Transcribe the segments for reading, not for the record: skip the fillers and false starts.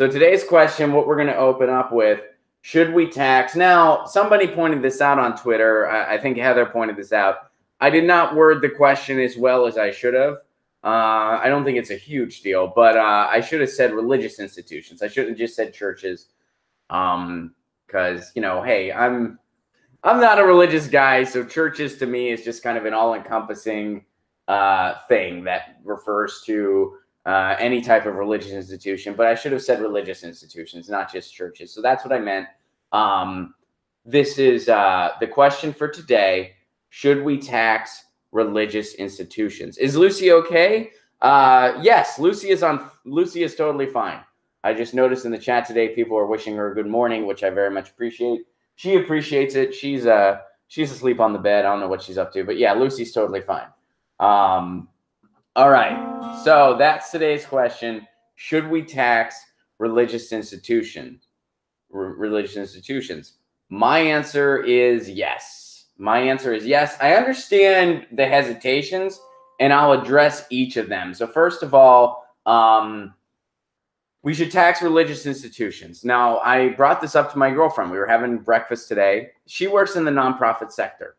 So today's question, what we're going to open up with, should we tax? Now, somebody pointed this out on Twitter. I think Heather pointed this out. I did not word the question as well as I should have. I don't think it's a huge deal, but I should have said religious institutions. I shouldn't have just said churches. Because, you know, hey, I'm not a religious guy, so churches to me is just kind of an all-encompassing thing that refers to any type of religious institution. But I should have said religious institutions, not just churches. So that's what I meant. This is the question for today. Should we tax religious institutions? Is Lucy okay? Yes, Lucy is totally fine. I just noticed in the chat today, people are wishing her a good morning, which I very much appreciate. She appreciates it. She's asleep on the bed. I don't know what she's up to, but yeah, Lucy's totally fine. All right. So that's today's question. Should we tax religious institutions? My answer is yes. My answer is yes. I understand the hesitations, and I'll address each of them. So first of all, we should tax religious institutions. Now, I brought this up to my girlfriend. We were having breakfast today. She works in the nonprofit sector,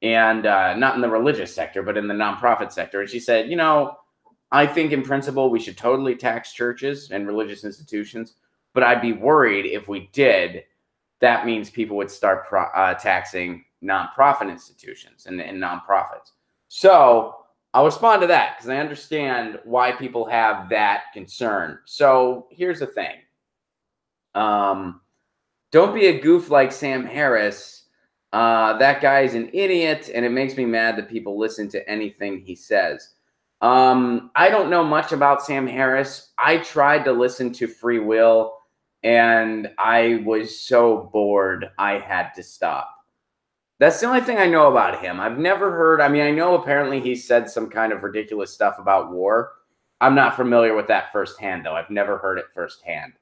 and not in the religious sector, but in the nonprofit sector. And she said, you know, I think in principle we should totally tax churches and religious institutions, but I'd be worried if we did, that means people would start taxing nonprofit institutions and nonprofits. So I'll respond to that because I understand why people have that concern. So here's the thing. Don't be a goof like Sam Harris. That guy is an idiot, and it makes me mad that people listen to anything he says. I don't know much about Sam Harris. I tried to listen to Free Will, and I was so bored I had to stop. That's the only thing I know about him. I've never heard, I mean, I know apparently he said some kind of ridiculous stuff about war. I'm not familiar with that firsthand, though. I've never heard it firsthand.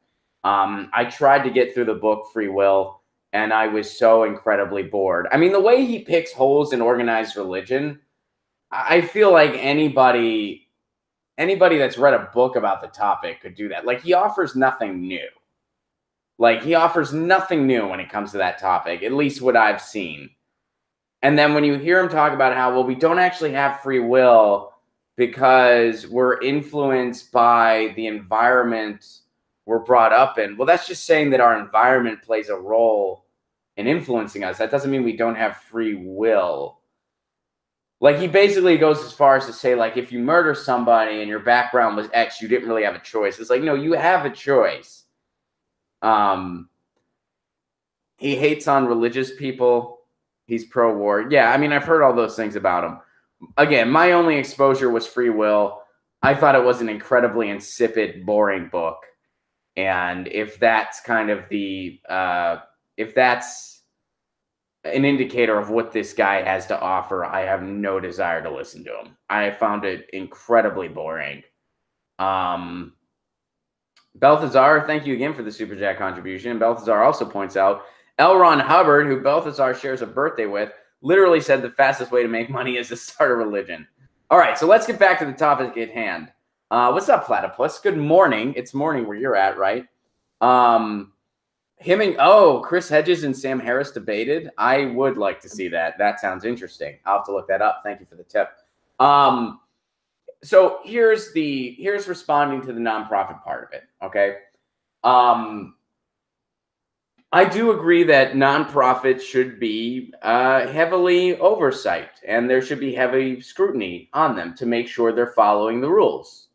I tried to get through the book Free Will, and I was so incredibly bored. I mean, the way he picks holes in organized religion, I feel like anybody that's read a book about the topic could do that. Like, he offers nothing new. Like, he offers nothing new when it comes to that topic, at least what I've seen. And then when you hear him talk about how, well, we don't actually have free will because we're influenced by the environment we're brought up in. Well, that's just saying that our environment plays a role in influencing us. That doesn't mean we don't have free will. Like, he basically goes as far as to say, like, if you murder somebody and your background was X, you didn't really have a choice. It's like, no, you have a choice. He hates on religious people. He's pro-war. Yeah, I mean, I've heard all those things about him. Again, my only exposure was Free Will. I thought it was an incredibly insipid, boring book. And if that's kind of the, if that's an indicator of what this guy has to offer, I have no desire to listen to him. I found it incredibly boring. Balthazar, thank you again for the Super Chat contribution. And Balthazar also points out, L. Ron Hubbard, who Balthazar shares a birthday with, literally said the fastest way to make money is to start a religion. All right, so let's get back to the topic at hand. What's up, Platypus? Good morning. It's morning where you're at, right? Chris Hedges and Sam Harris debated. I would like to see that. That sounds interesting. I'll have to look that up. Thank you for the tip. So here's responding to the nonprofit part of it, okay? I do agree that nonprofits should be heavily oversight, and there should be heavy scrutiny on them to make sure they're following the rules.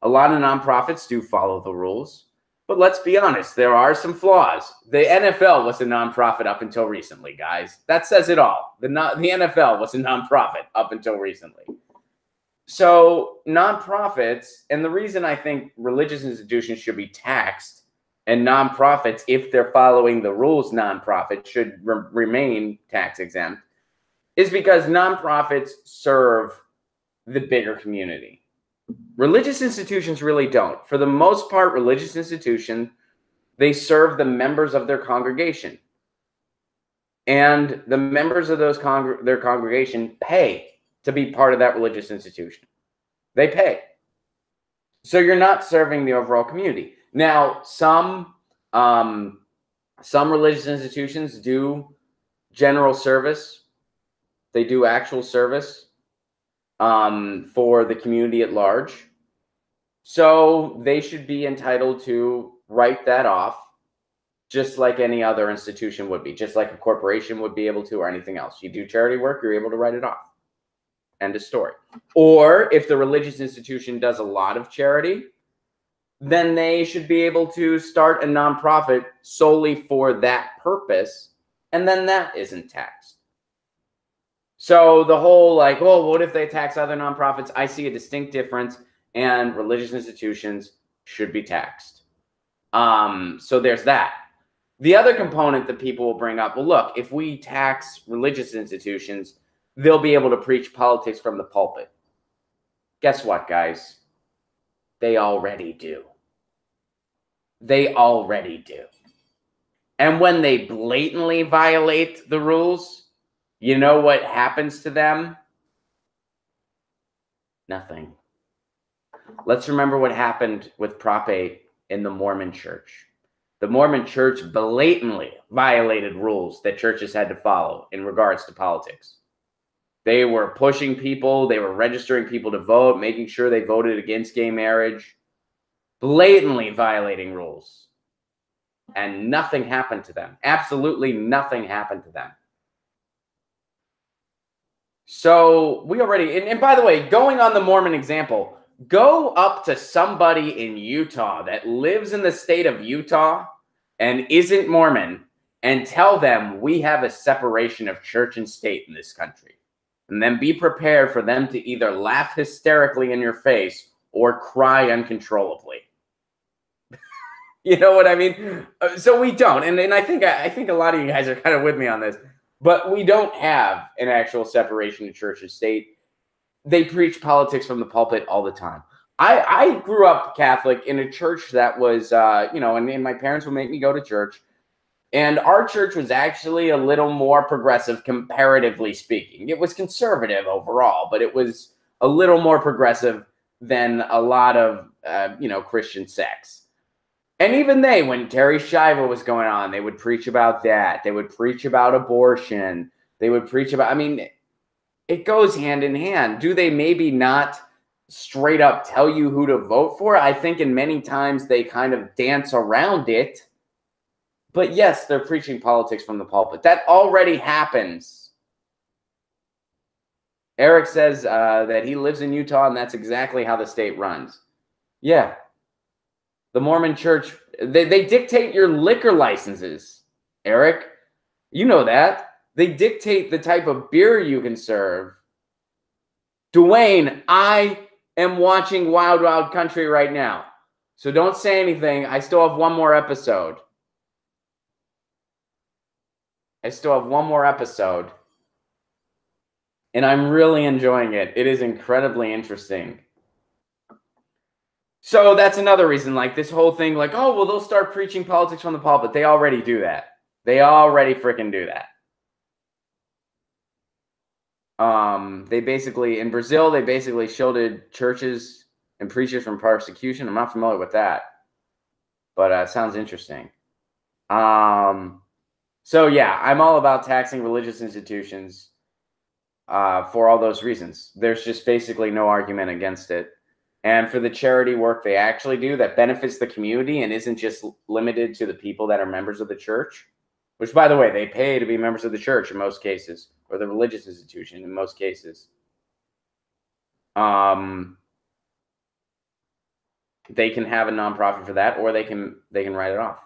A lot of nonprofits do follow the rules, but let's be honest, there are some flaws. The NFL was a nonprofit up until recently, guys. That says it all. The NFL was a nonprofit up until recently. So nonprofits, and the reason I think religious institutions should be taxed and nonprofits, if they're following the rules, nonprofits should remain tax exempt, is because nonprofits serve the bigger community. Religious institutions really don't. For the most part, religious institutions, they serve the members of their congregation. And the members of their congregation pay to be part of that religious institution. They pay. So you're not serving the overall community. Now, some religious institutions do general service. They do actual service for the community at large. So they should be entitled to write that off, just like any other institution would be, just like a corporation would be able to, or anything else. You do charity work, you're able to write it off. End of story. Or if the religious institution does a lot of charity, then they should be able to start a nonprofit solely for that purpose, and then that isn't taxed. So the whole like, well, what if they tax other nonprofits? I see a distinct difference, and religious institutions should be taxed. So there's that. The other component that people will bring up, well, look, if we tax religious institutions, they'll be able to preach politics from the pulpit. Guess what, guys? They already do. They already do. And when they blatantly violate the rules, you know what happens to them? Nothing. Let's remember what happened with Prop 8 in the Mormon Church. The Mormon Church blatantly violated rules that churches had to follow in regards to politics. They were pushing people. They were registering people to vote, making sure they voted against gay marriage, blatantly violating rules. And nothing happened to them. Absolutely nothing happened to them. So we already, and by the way, going on the Mormon example, go up to somebody in Utah that lives in the state of Utah and isn't Mormon and tell them we have a separation of church and state in this country. And then be prepared for them to either laugh hysterically in your face or cry uncontrollably. You know what I mean? So we don't. And I think a lot of you guys are kind of with me on this. But we don't have an actual separation of church and state. They preach politics from the pulpit all the time. I grew up Catholic in a church that was, and my parents would make me go to church. And our church was actually a little more progressive, comparatively speaking. It was conservative overall, but it was a little more progressive than a lot of, Christian sects. And even they, when Terry Shiva was going on, they would preach about that. They would preach about abortion. They would preach about, it goes hand in hand. Do they maybe not straight up tell you who to vote for? I think in many times they kind of dance around it. But yes, they're preaching politics from the pulpit. That already happens. Eric says that he lives in Utah, and that's exactly how the state runs. Yeah. The Mormon Church, they dictate your liquor licenses, Eric. You know that. They dictate the type of beer you can serve. Dwayne, I am watching Wild Wild Country right now. So don't say anything. I still have one more episode. And I'm really enjoying it. It is incredibly interesting. So that's another reason, like this whole thing, like, oh, well, they'll start preaching politics from the pulpit. They already do that. They already freaking do that. They basically, in Brazil, they basically shielded churches and preachers from persecution. I'm not familiar with that, but it sounds interesting. So yeah, I'm all about taxing religious institutions for all those reasons. There's just basically no argument against it. And for the charity work they actually do that benefits the community and isn't just limited to the people that are members of the church, which, by the way, they pay to be members of the church in most cases, or the religious institution in most cases. They can have a nonprofit for that, or they can write it off.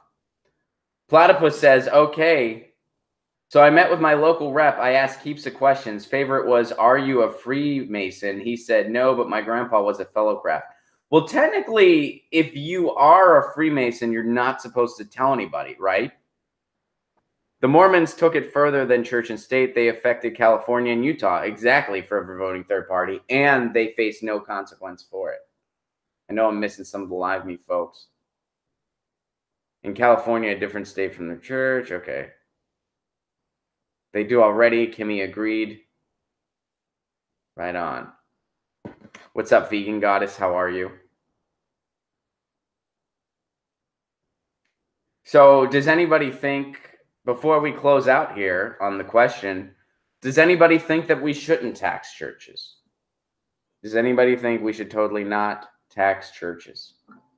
Platypus says, okay, so I met with my local rep. I asked heaps of questions. Favorite was, are you a Freemason? He said, no, but my grandpa was a fellow craft. Well, technically, if you are a Freemason, you're not supposed to tell anybody, right? The Mormons took it further than church and state. They affected California and Utah, exactly, for voting third party, and they face no consequence for it. I know I'm missing some of the live me folks. In California, a different state from the church. Okay. They do already. Kimmy agreed. Right on. What's up, vegan goddess? How are you? So does anybody think, before we close out here on the question, does anybody think that we shouldn't tax churches? Does anybody think we should totally not tax churches?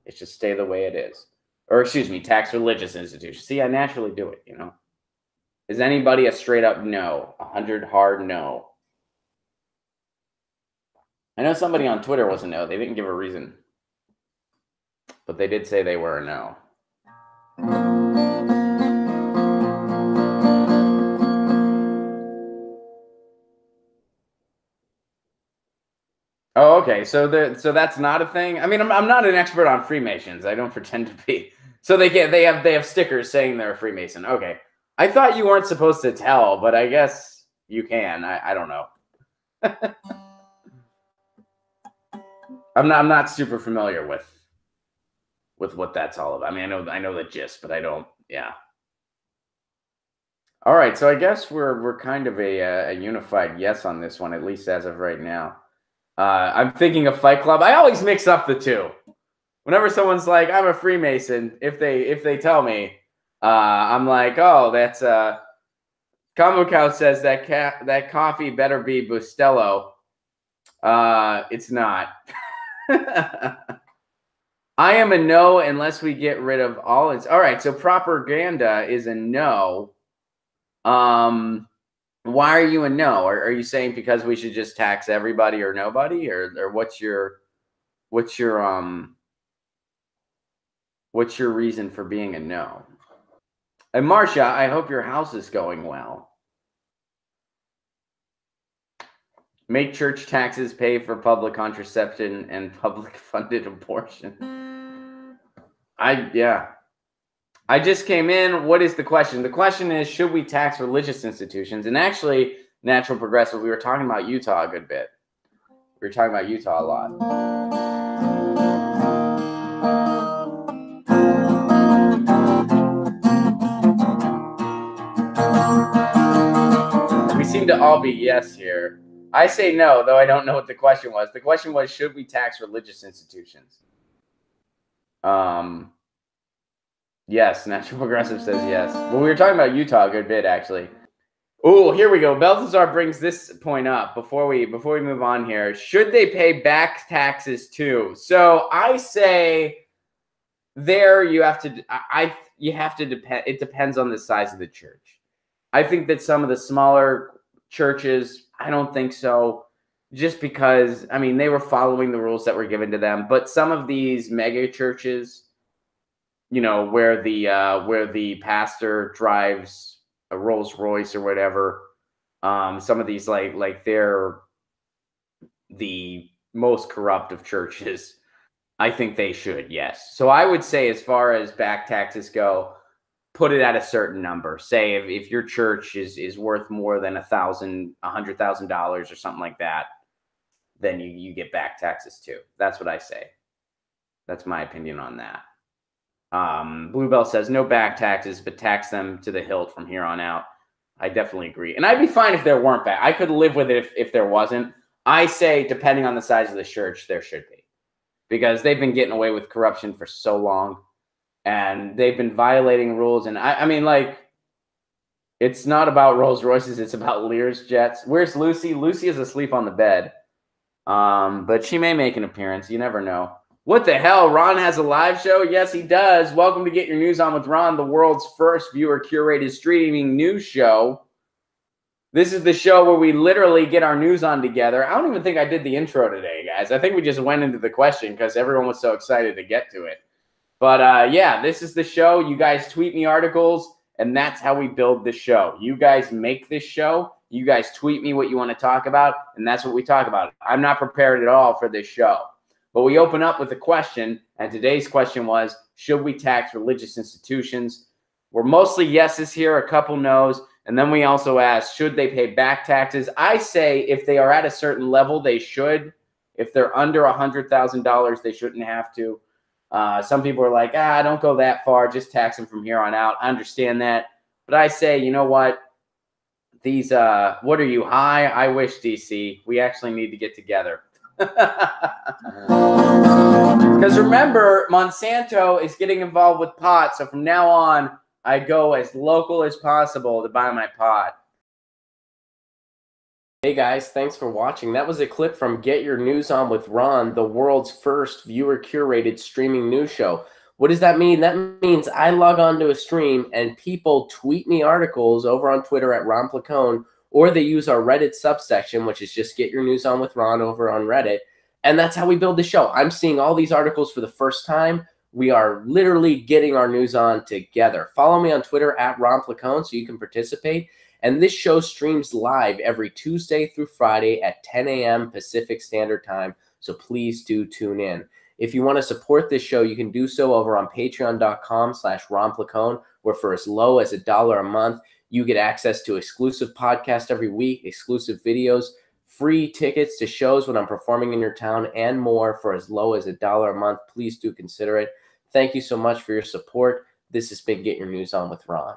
It should stay the way it is. Or excuse me, tax religious institutions. See, I naturally do it, you know. Is anybody a straight up no? 100 hard no. I know somebody on Twitter was a no. They didn't give a reason. But they did say they were a no. Oh, okay. So that's not a thing. I mean, I'm not an expert on Freemasons. I don't pretend to be. So they have stickers saying they're a Freemason. Okay. I thought you weren't supposed to tell, but I guess you can. I don't know. I'm not super familiar with what that's all about. I mean, I know the gist, but I don't. Yeah. All right. So I guess we're kind of a unified yes on this one, at least as of right now. I'm thinking of Fight Club. I always mix up the two. Whenever someone's like, "I'm a Freemason," if they tell me, I'm like, "Oh, that's Combo Cow says that coffee better be Bustelo." It's not. I am a no unless we get rid of all its. All right, so propaganda is a no. Why are you a no? Are you saying because we should just tax everybody or nobody, or what's your reason for being a no? And Marcia, I hope your house is going well. Make church taxes pay for public contraception and public funded abortion. I just came in. What is the question? The question is, should we tax religious institutions? And actually, Natural Progressive, we were talking about Utah a good bit. We were talking about Utah a lot. We seem to all be yes here. I say no, though I don't know what the question was. The question was, should we tax religious institutions? Yes, Natural Progressive says yes. Well, we were talking about Utah a good bit, actually. Oh, here we go. Balthazar brings this point up before we move on here. Should they pay back taxes too? So I say there you have to depend. It depends on the size of the church. I think that some of the smaller churches, I don't think so. Just because, I mean, they were following the rules that were given to them. But some of these mega churches, you know, where the pastor drives a Rolls Royce or whatever, some of these like they're the most corrupt of churches. I think they should, yes. So I would say, as far as back taxes go, put it at a certain number. Say if your church is worth more than $100,000 or something like that, then you get back taxes too. That's what I say. That's my opinion on that. Bluebell says no back taxes, but tax them to the hilt from here on out. I definitely agree. And I'd be fine if there weren't back. I could live with it if there wasn't. I say, depending on the size of the church, there should be. Because they've been getting away with corruption for so long. And they've been violating rules. And I mean, like, it's not about Rolls Royces. It's about Lear's jets. Where's Lucy? Lucy is asleep on the bed. But she may make an appearance. You never know. What the hell? Ron has a live show? Yes, he does. Welcome to Get Your News On with Ron, the world's first viewer-curated streaming news show. This is the show where we literally get our news on together. I don't even think I did the intro today, guys. I think we just went into the question because everyone was so excited to get to it. But yeah, this is the show. You guys tweet me articles, and that's how we build the show. You guys make this show. You guys tweet me what you want to talk about, and that's what we talk about. I'm not prepared at all for this show. But we open up with a question, and today's question was, should we tax religious institutions? We're mostly yeses here, a couple no's, and then we also ask, should they pay back taxes? I say if they are at a certain level, they should. If they're under $100,000, they shouldn't have to. Some people are like, don't go that far, just tax them from here on out. I understand that. But I say, you know what? These, what are you, high? I wish, DC. We actually need to get together. Because remember, Monsanto is getting involved with pot. So from now on, I go as local as possible to buy my pot. Hey guys, thanks for watching. That was a clip from Get Your News On with Ron, the world's first viewer-curated streaming news show. What does that mean? That means I log on to a stream and people tweet me articles over on Twitter at Ron Placone, or they use our Reddit subsection, which is just Get Your News On with Ron over on Reddit. And that's how we build the show. I'm seeing all these articles for the first time. We are literally getting our news on together. Follow me on Twitter at Ron Placone so you can participate. And this show streams live every Tuesday through Friday at 10 a.m. Pacific Standard Time. So please do tune in. If you want to support this show, you can do so over on patreon.com/Ron Placone, where for as low as $1 a month, you get access to exclusive podcasts every week, exclusive videos, free tickets to shows when I'm performing in your town, and more for as low as $1 a month. Please do consider it. Thank you so much for your support. This has been Get Your News On with Ron.